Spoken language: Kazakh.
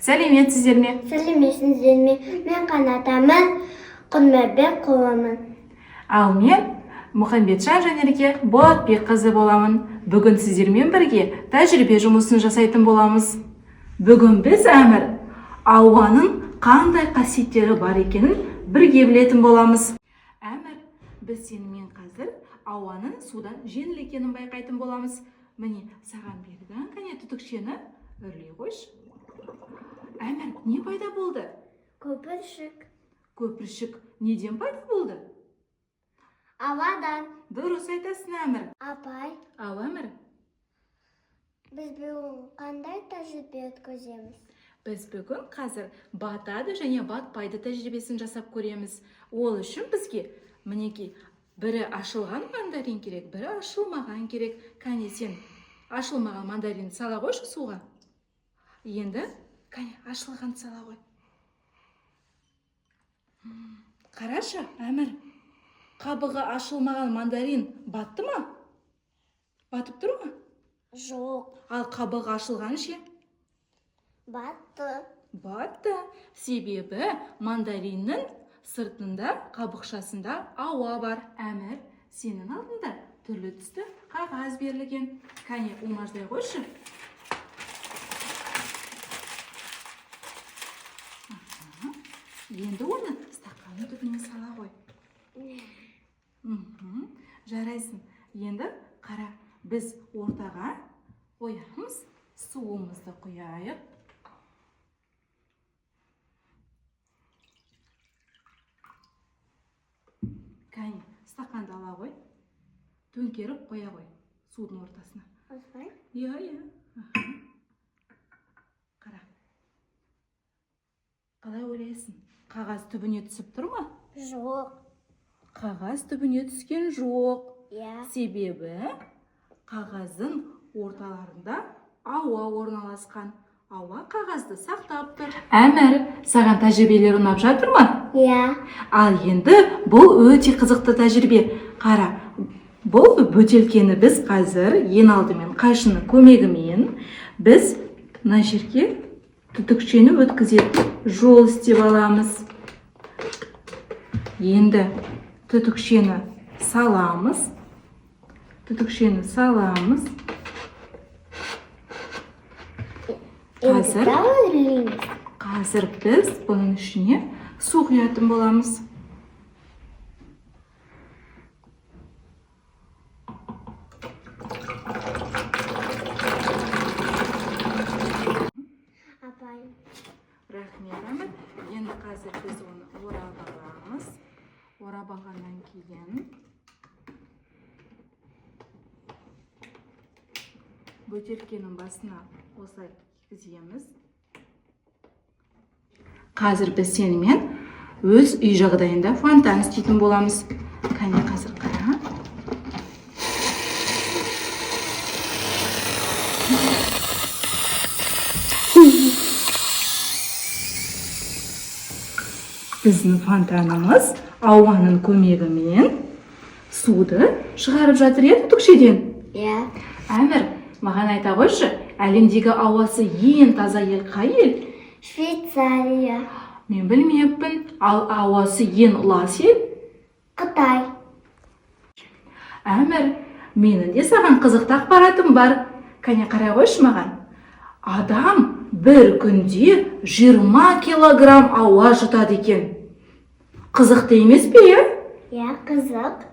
Сәлеметсіздер ме? Сәлеметсіздер ме? Мен Қанатамын, Құнмәбек боламын. Ал мен Мұхамбетжан Жанерке Болатбек қызы боламын. Бүгін сіздермен бірге тәжірибе жұмысын жасайтын боламыз. Бүгін біз ауаның қандай қасиеттері бар екенін бірге білетін боламыз. Біз сенімен қазір ауаның судан жеңіл екенін байқайтын боламыз. Міне, саған берген қане түтікшені үрлей қойшы. Не пайда болды? Көпіршік. Көпіршік неден пайда болды? Ауадан. Дұрыс айтасың, Әмір. Апай, Ал, Әмір, біз бүгін қандай тәжірибе өткіземіз? біз бүгін қазір батады және батпайды тәжірибесін жасап көреміз. Ол үшін бізге мінеки бірі ашылған мандарин керек, бірі ашылмаған керек. Кәне сен ашылмаған мандарин сала қойшы суға. Енді кәне ашылған сала қой. Қарашы, Әмір, қабығы ашылмаған мандарин батты ма? Батып тұр ма? Жоқ. Ал қабығы ашылған ше? Батты. Батты. Себебі мандариннің сыртында, қабықшасында ауа бар. Әмір, сенің алдында түрлі түсті қағаз берілген. Кәне умаждай қойшы. Енді оны стақанның түбіне сала қой. Жарайсың. Енді қара, біз ортаға қоямыз, суымызды құяйық. Кәне, стақанды ала қой, төңкеріп қоя қой судың ортасына. Осылай? Иә. Қара. Қалай ойлайсың? Қағаз түбіне түсіп тұр ма? Жоқ. Қағаз түбіне түскен жоқ. Иә. Себебі қағаздың орталарында ауа орналасқан. Ауа қағазды сақтап тұр. Әмір, саған тәжірибелер ұнап жатыр ма? Иә. Ал енді бұл өте қызықты тәжірибе. Қара, бұл бөтелкені біз қазір ең алдымен қайшының көмегімен біз мына жерге түтікшені өткізетін жол істеп аламыз. Енді түтікшені саламыз. Қазір біз бұның ішіне су құятын боламыз. Апай. Рахмет, Әмір. Енді қазір біз оны орап аламыз. Орап алғаннан кейін бөтелкенің басына осылай кигіземіз. Қазір біз сенімен өз үй жағдайында фонтан істейтін боламыз. Кәне қазір қара. Біздің фонтанымыз ауаның көмегімен суды шығарып жатыр еді түтікшеден. Иә. Әмір, маған айта қойшы, әлемдегі ауасы ең таза ел қай ел? Швейцария. Мен білмеппін. Ал ауасы ең лас ел? Қытай. Әмір, менің де саған қызықты ақпаратым бар. Кәне қарай қойшы маған. Адам бір күнде 20 килограмм ауа жұтады екен. Қызықты емес пе? Иә, қызық.